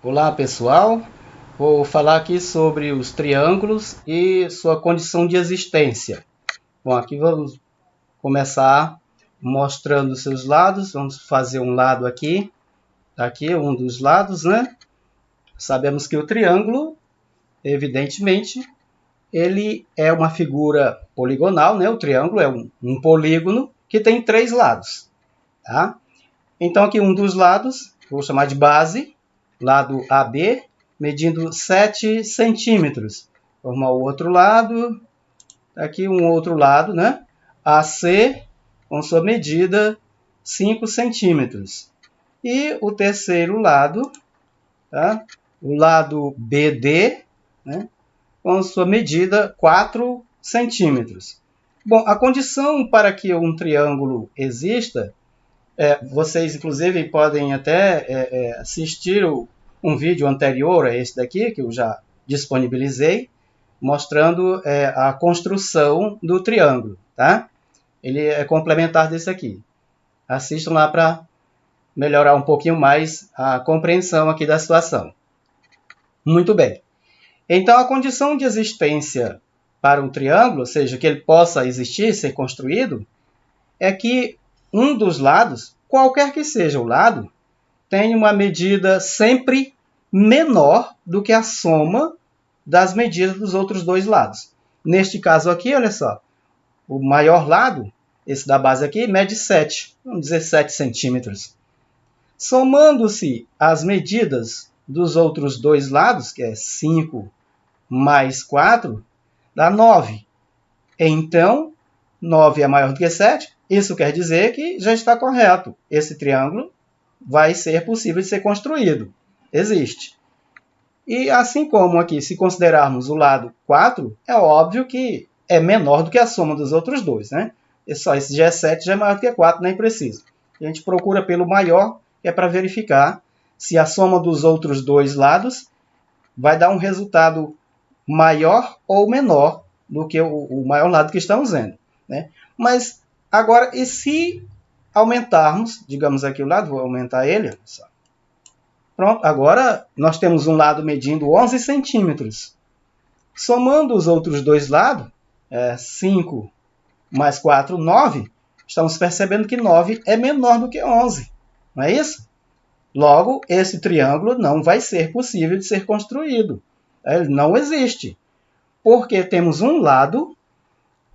Olá pessoal, vou falar aqui sobre os triângulos e sua condição de existência. Bom, aqui vamos começar mostrando seus lados. Vamos fazer um lado aqui, aqui um dos lados, né? Sabemos que o triângulo, evidentemente, ele é uma figura poligonal, né? O triângulo é um polígono que tem três lados, tá? Então aqui um dos lados, vou chamar de base, lado AB, medindo 7 centímetros. Formar o outro lado, aqui um outro lado, né? AC, com sua medida 5 centímetros. E o terceiro lado, tá? O lado BD, né? Com sua medida 4 centímetros. Bom, a condição para que um triângulo exista, vocês inclusive podem até assistir um vídeo anterior a esse daqui, que eu já disponibilizei, mostrando a construção do triângulo, tá? Ele é complementar desse aqui. Assistam lá para melhorar um pouquinho mais a compreensão aqui da situação. Muito bem. Então, a condição de existência para um triângulo, ou seja, que ele possa existir, ser construído, é que um dos lados, qualquer que seja o lado, tem uma medida sempre menor do que a soma das medidas dos outros dois lados. Neste caso aqui, olha só, o maior lado, esse da base aqui, mede 7, vamos dizer 7 centímetros. Somando-se as medidas dos outros dois lados, que é 5 mais 4, dá 9. Então, 9 é maior do que 7, isso quer dizer que já está correto. Esse triângulo vai ser possível de ser construído. Existe. E assim como aqui, se considerarmos o lado 4, é óbvio que é menor do que a soma dos outros dois, né? Só esse já é 7, já é maior do que 4, nem precisa. A gente procura pelo maior, que é para verificar se a soma dos outros dois lados vai dar um resultado maior ou menor do que o maior lado que estamos vendo, né? Mas agora, e se aumentarmos, digamos aqui o lado, vou aumentar ele, só. Pronto, agora nós temos um lado medindo 11 centímetros. Somando os outros dois lados, 5 mais 4, 9, estamos percebendo que 9 é menor do que 11. Não é isso? Logo, esse triângulo não vai ser possível de ser construído. Ele não existe. Porque temos um lado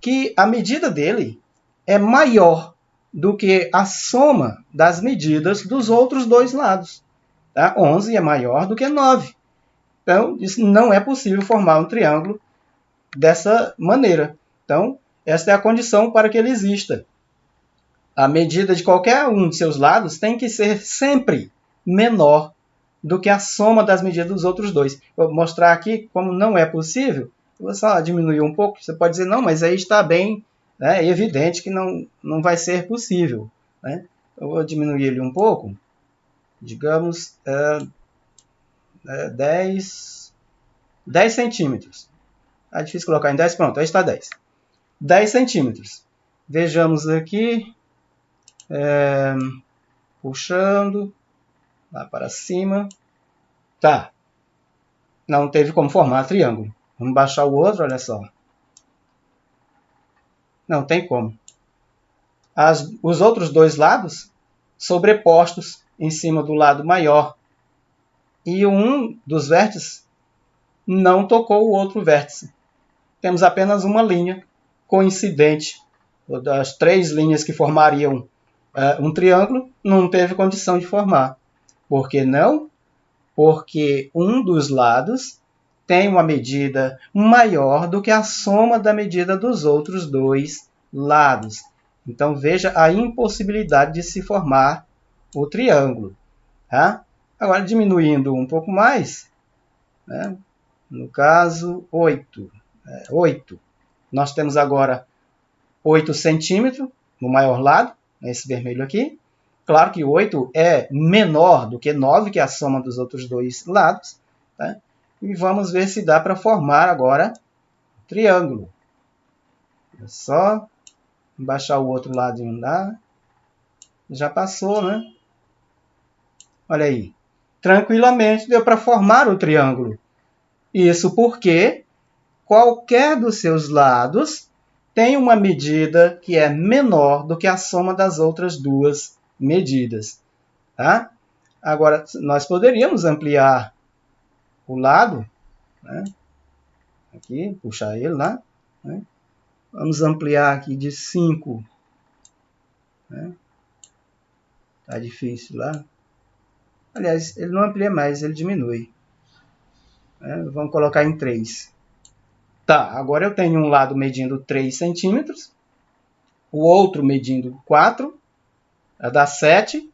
que a medida dele é maior do que a soma das medidas dos outros dois lados. Tá? 11 é maior do que 9. Então, isso não é possível formar um triângulo dessa maneira. Então, essa é a condição para que ele exista. A medida de qualquer um de seus lados tem que ser sempre menor do que a soma das medidas dos outros dois. Vou mostrar aqui como não é possível. Vou só diminuir um pouco. Você pode dizer, não, mas aí está bem, né? É evidente que não vai ser possível, né? Eu vou diminuir ele um pouco. Digamos, 10 centímetros. É difícil colocar em 10, pronto, aí está 10. 10 centímetros. Vejamos aqui, puxando lá para cima. Tá, não teve como formar triângulo. Vamos baixar o outro, olha só. Não tem como. Os outros dois lados sobrepostos em cima do lado maior. E um dos vértices não tocou o outro vértice. Temos apenas uma linha coincidente. Das três linhas que formariam um triângulo, não teve condição de formar. Por que não? Porque um dos lados tem uma medida maior do que a soma da medida dos outros dois lados. Então, veja a impossibilidade de se formar o triângulo. Tá? Agora, diminuindo um pouco mais, né? No caso, 8. 8. Nós temos agora 8 centímetros no maior lado, esse vermelho aqui. Claro que 8 é menor do que 9, que é a soma dos outros dois lados. Tá? E vamos ver se dá para formar agora triângulo. É só baixar o outro lado e andar. Já passou, né? Olha aí. tranquilamente deu para formar o triângulo. Isso porque qualquer dos seus lados tem uma medida que é menor do que a soma das outras duas medidas. Tá? Agora, nós poderíamos ampliar o lado, né? Aqui, puxar ele lá. Né? Vamos ampliar aqui de 5. Né? Tá difícil lá. Aliás, ele não amplia mais, ele diminui. Né? Vamos colocar em 3. Tá, agora eu tenho um lado medindo 3 centímetros, o outro medindo 4, dá 7.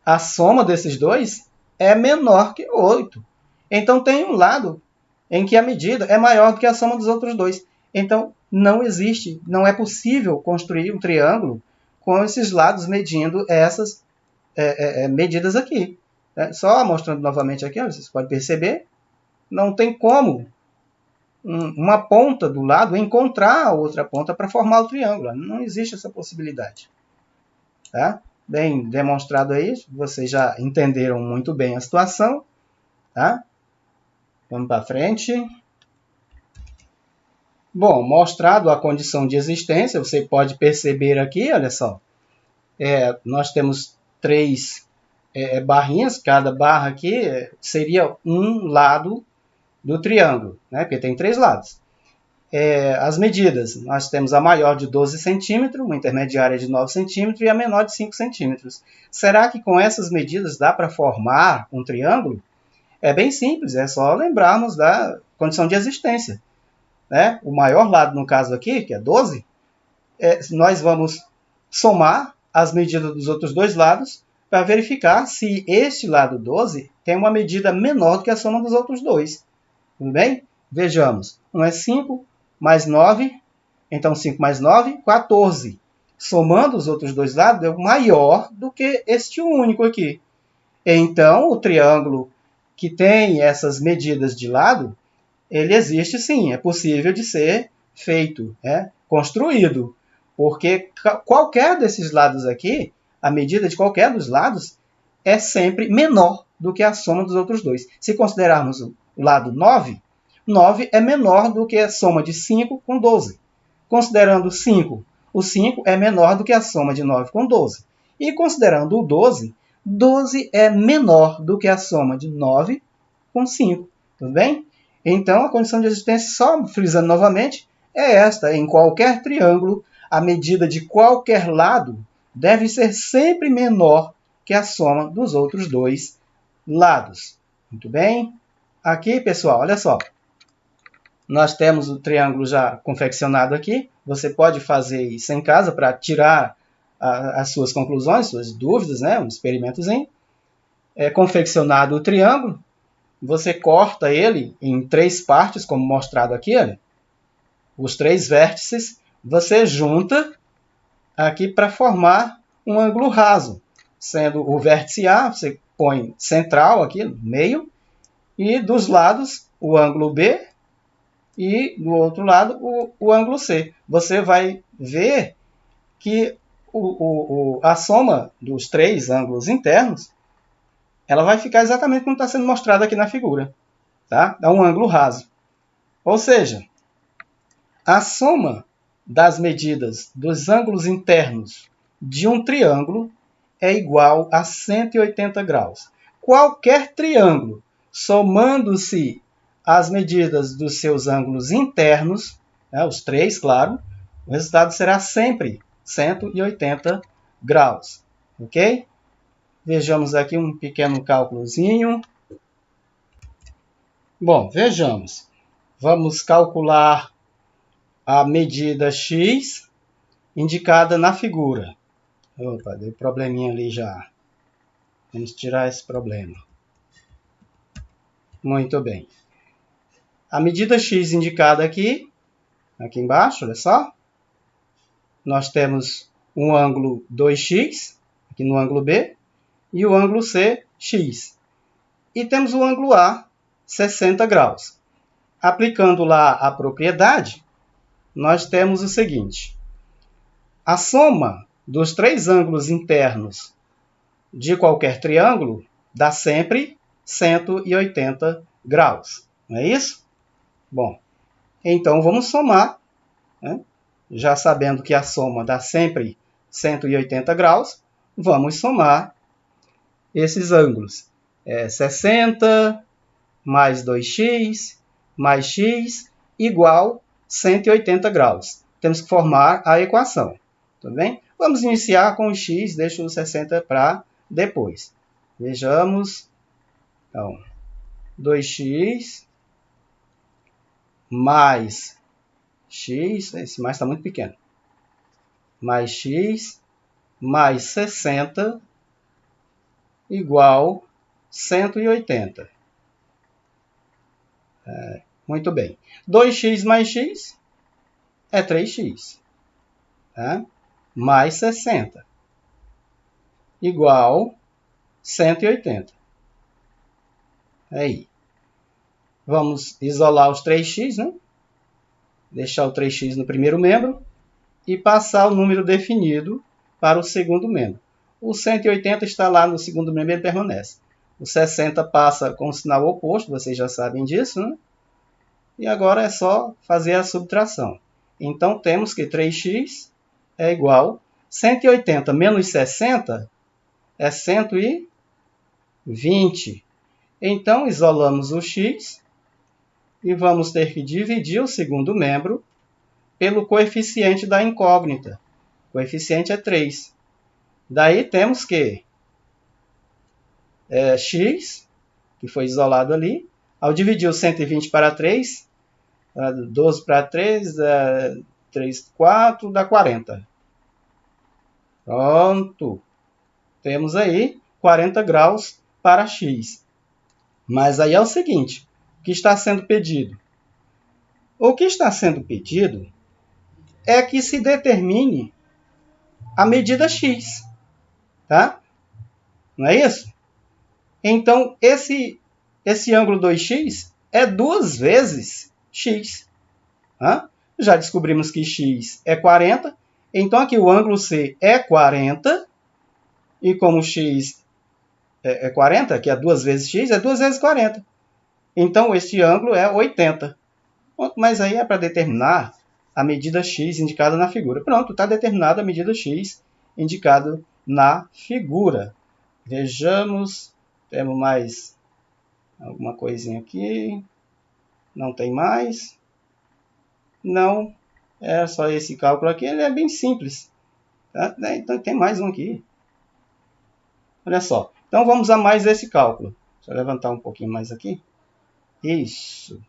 A soma desses dois é menor que 8. Então, tem um lado em que a medida é maior do que a soma dos outros dois. Então, não existe, não é possível construir um triângulo com esses lados medindo essas medidas aqui. Só mostrando novamente aqui, vocês podem perceber, não tem como uma ponta do lado encontrar a outra ponta para formar o triângulo. Não existe essa possibilidade. Tá? Bem demonstrado aí, vocês já entenderam muito bem a situação. Tá? Vamos para frente. Bom, mostrado a condição de existência, você pode perceber aqui, olha só, nós temos 3 barrinhas, cada barra aqui seria um lado do triângulo, né? Porque tem 3 lados. As medidas, nós temos a maior de 12 centímetros, uma intermediária de 9 centímetros e a menor de 5 centímetros. Será que com essas medidas dá para formar um triângulo? É bem simples, é só lembrarmos da condição de existência. Né? O maior lado, no caso aqui, que é 12, nós vamos somar as medidas dos outros dois lados para verificar se este lado 12 tem uma medida menor do que a soma dos outros dois. Tudo bem? Vejamos. 1 é 5, mais 9, então 5 mais 9, 14. Somando os outros dois lados, é maior do que este único aqui. Então, o triângulo que tem essas medidas de lado, ele existe sim, é possível de ser feito, construído. Porque qualquer desses lados aqui, a medida de qualquer dos lados, é sempre menor do que a soma dos outros dois. Se considerarmos o lado 9, 9 é menor do que a soma de 5 com 12. Considerando 5, o 5 é menor do que a soma de 9 com 12. E considerando o 12, 12 é menor do que a soma de 9 com 5. Tudo bem? Então, a condição de existência, só frisando novamente, é esta. Em qualquer triângulo, a medida de qualquer lado deve ser sempre menor que a soma dos outros dois lados. Muito bem? Aqui, pessoal, olha só. Nós temos o triângulo já confeccionado aqui. Você pode fazer isso em casa para tirar as suas conclusões, suas dúvidas, né? Um experimentozinho. Confeccionado o triângulo, você corta ele em 3 partes, como mostrado aqui. Olha. Os 3 vértices, você junta aqui para formar um ângulo raso. Sendo o vértice A, você põe central aqui no meio, e dos lados o ângulo B, e do outro lado o ângulo C. Você vai ver que a soma dos 3 ângulos internos, ela vai ficar exatamente como está sendo mostrado aqui na figura. Tá? Dá um ângulo raso. Ou seja, a soma das medidas dos ângulos internos de um triângulo é igual a 180 graus. Qualquer triângulo, somando-se as medidas dos seus ângulos internos, os 3, claro, o resultado será sempre 180 graus. Ok? Vejamos aqui um pequeno cálculozinho. Bom, vejamos. Vamos calcular a medida x indicada na figura. Opa, deu probleminha ali já. Vamos tirar esse problema. Muito bem. A medida x indicada aqui embaixo, olha só. Nós temos um ângulo 2x, aqui no ângulo B, e o ângulo C, x. E temos o ângulo A, 60 graus. Aplicando lá a propriedade, nós temos o seguinte. A soma dos 3 ângulos internos de qualquer triângulo dá sempre 180 graus. Não é isso? Bom, então vamos somar, né? Já sabendo que a soma dá sempre 180 graus, vamos somar esses ângulos. 60 mais 2x mais x igual 180 graus. Temos que formar a equação. Tudo bem? Vamos iniciar com o x, deixo o 60 para depois. Vejamos. Então, 2x mais x, esse mais está muito pequeno, mais x mais 60 igual 180. Muito bem. 2x mais x é 3x. Tá? Mais 60 igual 180. Aí. Vamos isolar os 3x, né? Deixar o 3x no primeiro membro e passar o número definido para o segundo membro. O 180 está lá no segundo membro e ele permanece. O 60 passa com o sinal oposto, vocês já sabem disso, né? E agora é só fazer a subtração. Então, temos que 3x é igual a 180 menos 60 é 120. Então, isolamos o x e vamos ter que dividir o segundo membro pelo coeficiente da incógnita. O coeficiente é 3. Daí temos que x, que foi isolado ali, ao dividir o 120 para 3, 12 para 3, 3, 4, dá 40. Pronto. Temos aí 40 graus para x. Mas aí é o seguinte, o que está sendo pedido? O que está sendo pedido é que se determine a medida x. Tá? Não é isso? Então, esse ângulo 2x é 2 vezes x. Tá? Já descobrimos que x é 40. Então, aqui o ângulo C é 40. E como x é 40, que é 2 vezes x, é 2 vezes 40. Então, esse ângulo é 80. Mas aí é para determinar a medida x indicada na figura. Pronto, está determinada a medida x indicada na figura. Vejamos, temos mais alguma coisinha aqui. Não tem mais. Não, é só esse cálculo aqui, ele é bem simples. Tá? Então tem mais um aqui. Olha só. Então vamos a mais esse cálculo. Deixa eu levantar um pouquinho mais aqui. Isso.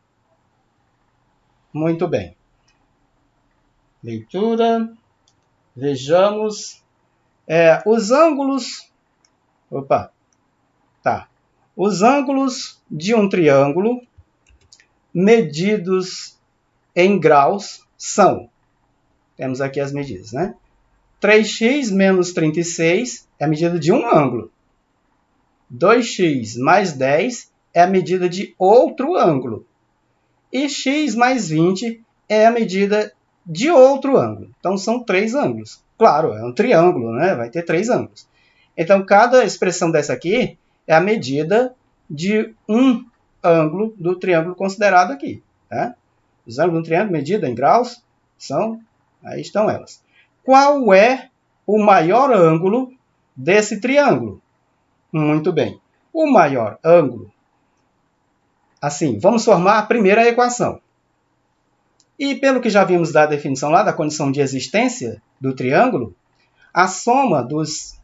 Muito bem. Leitura. Vejamos. Os ângulos. Opa. Tá. Os ângulos de um triângulo medidos em graus são. Temos aqui as medidas, né? 3x menos 36 é a medida de um ângulo. 2x mais 10 é a medida de outro ângulo. E x mais 20 é a medida de outro ângulo. Então, são 3 ângulos. Claro, é um triângulo, né? Vai ter 3 ângulos. Então, cada expressão dessa aqui é a medida de um ângulo do triângulo considerado aqui. Tá? Os ângulos do triângulo, medida em graus, aí estão elas. Qual é o maior ângulo desse triângulo? Muito bem. O maior ângulo. Assim, vamos formar a primeira equação. E pelo que já vimos da definição lá, da condição de existência do triângulo, a soma dos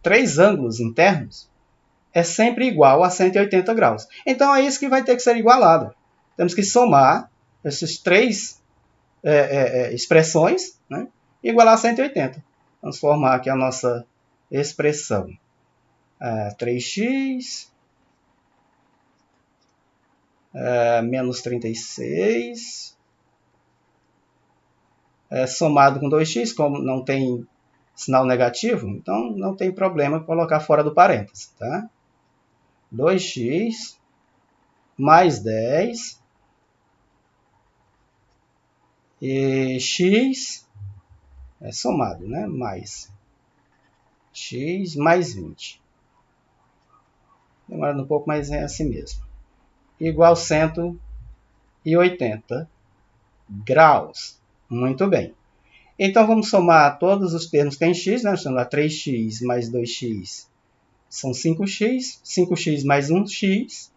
3 ângulos internos é sempre igual a 180 graus. Então, é isso que vai ter que ser igualado. Temos que somar essas 3 expressões, né, e igualar a 180. Vamos formar aqui a nossa expressão. 3x menos 36 somado com 2x, como não tem sinal negativo, então não tem problema colocar fora do parênteses. Tá? 2x mais 10 e x somado, né? Mais x mais 20. demorando um pouco, mas é assim mesmo. Igual 180 graus. Muito bem. Então, vamos somar todos os termos que tem x, né? Nós temos lá 3x mais 2x são 5x, 5x mais 1x,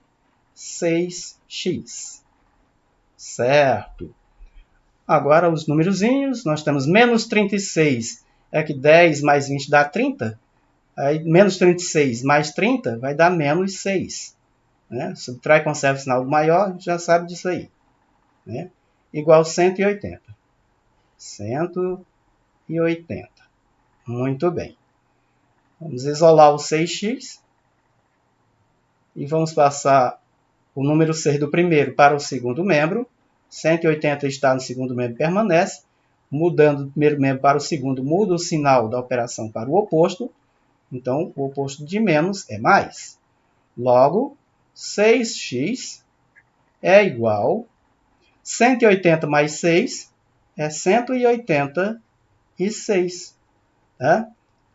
6x. Certo. Agora, os numerozinhos, nós temos menos 36, é que 10 mais 20 dá 30. Aí, menos 36 mais 30 vai dar menos 6. Né? Subtrai, conserva o sinal do maior, já sabe disso aí. Né? Igual 180. 180. Muito bem. Vamos isolar o 6x e vamos passar o número 6 do primeiro para o segundo membro. 180 está no segundo membro, permanece. Mudando do primeiro membro para o segundo, muda o sinal da operação para o oposto. Então, o oposto de menos é mais. Logo, 6x é igual 180 mais 6 é 186. Tá?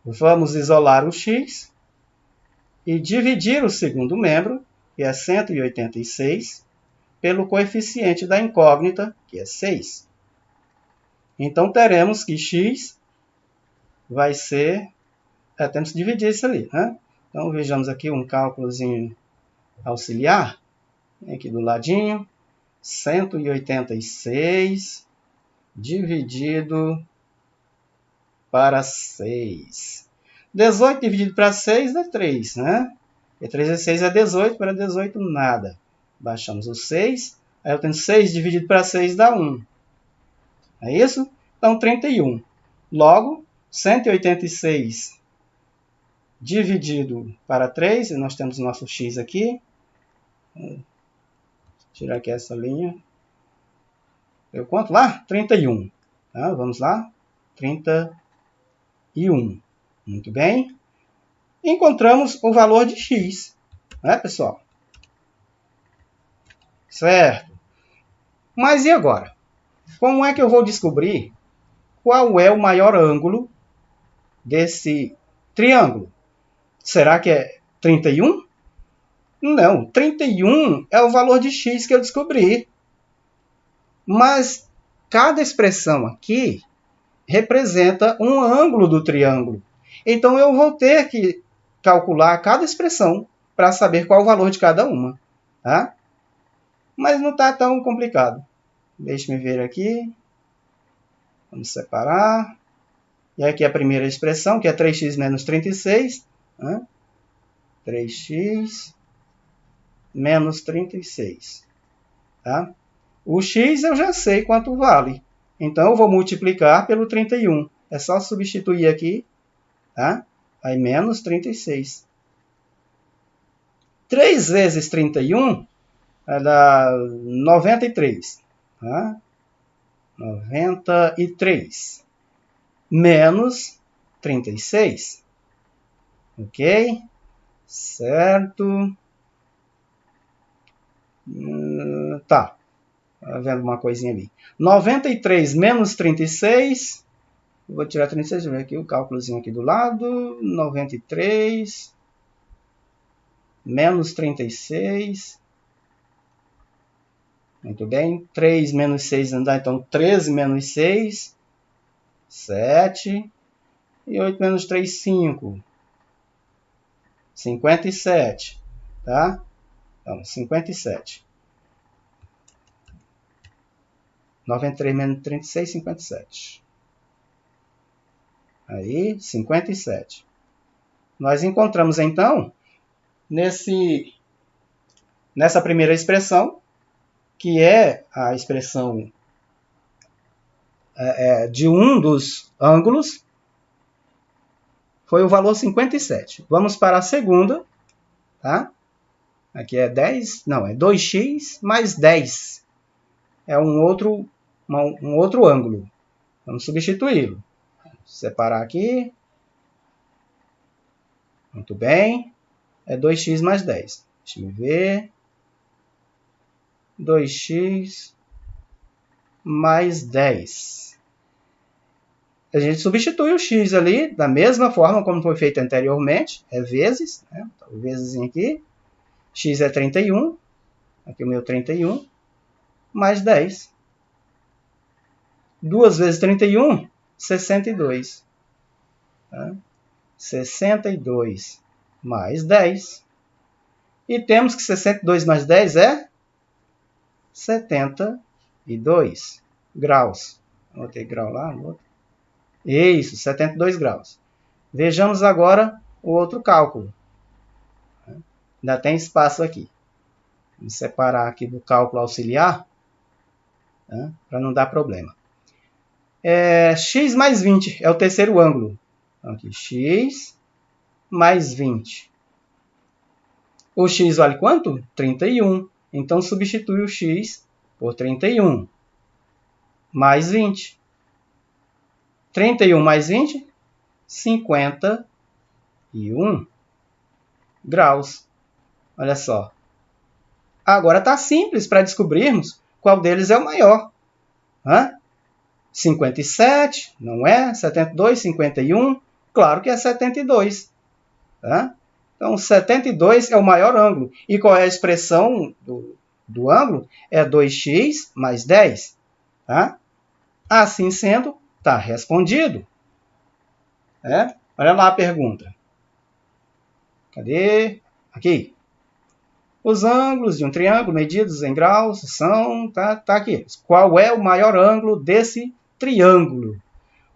Vamos isolar o x e dividir o segundo membro, que é 186, pelo coeficiente da incógnita, que é 6. Então, teremos que x vai ser... temos que dividir isso ali. Né? Então, vejamos aqui um cálculozinho auxiliar. Aqui do ladinho. 186 dividido para 6. 18 dividido para 6 dá 3, né? E 3 vezes 6 é 18, para 18 nada. Baixamos o 6, aí eu tenho 6 dividido para 6 dá 1. É isso? Então, 31. Logo, 186 dividido para 3, e nós temos o nosso x aqui. Vou tirar aqui essa linha. Eu quanto lá? 31. Tá? Vamos lá. 31. Muito bem. Encontramos o valor de x. Né, pessoal? Certo. Mas e agora? Como é que eu vou descobrir qual é o maior ângulo desse triângulo? Será que é 31? Não, 31 é o valor de x que eu descobri. Mas cada expressão aqui representa um ângulo do triângulo. Então, eu vou ter que calcular cada expressão para saber qual o valor de cada uma. Tá? Mas não está tão complicado. Deixe-me ver aqui. Vamos separar. E aqui a primeira expressão, que é 3x menos 36. Né? 3x menos 36. Tá? O x eu já sei quanto vale. Então, eu vou multiplicar pelo 31. É só substituir aqui. Tá? Aí, menos 36. 3 vezes 31 vai dar 93. Tá? 93. Menos 36. Ok? Certo. Tá. Tá vendo uma coisinha ali. 93 menos 36. Vou tirar 36, deixa eu ver aqui o cálculozinho aqui do lado. 93 menos 36. Muito bem. 3 menos 6 não dá, então 13 menos 6. 7. E 8 menos 3, 5. 57. Tá? Então, 57. 93 menos 36, 57. Aí, 57. Nós encontramos, então, nessa primeira expressão, que é a expressão de um dos ângulos, foi o valor 57. Vamos para a segunda. Tá? Aqui é 10, não, é 2x mais 10. É um outro ângulo. Vamos substituí-lo. Separar aqui. Muito bem. É 2x mais 10. Deixa eu ver. 2x mais 10. A gente substitui o x ali da mesma forma como foi feito anteriormente. É vezes. Né? Então, vezes aqui. x é 31, aqui o meu 31, mais 10. 2 vezes 31, 62. Tá? 62 mais 10. E temos que 62 mais 10 é 72 graus. Botei grau lá. Isso, 72 graus. Vejamos agora o outro cálculo. Ainda tem espaço aqui. Vamos separar aqui do cálculo auxiliar, para não dar problema. X mais 20 é o terceiro ângulo. Então, aqui, x mais 20. O x vale quanto? 31. Então, substitui o x por 31. Mais 20. 31 mais 20, 51 graus. Olha só. Agora está simples para descobrirmos qual deles é o maior. 57, não é? 72, 51, claro que é 72. Então, 72 é o maior ângulo. E qual é a expressão do ângulo? É 2x mais 10. Assim sendo, está respondido. Olha lá a pergunta. Cadê? Aqui. Os ângulos de um triângulo medidos em graus são... Tá aqui. Qual é o maior ângulo desse triângulo?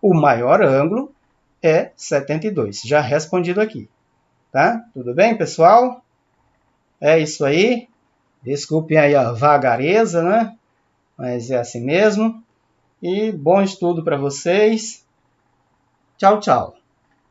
O maior ângulo é 72. Já respondido aqui. Tudo bem, pessoal? É isso aí. Desculpem aí a vagareza, né? Mas é assim mesmo. E bom estudo para vocês. Tchau, tchau.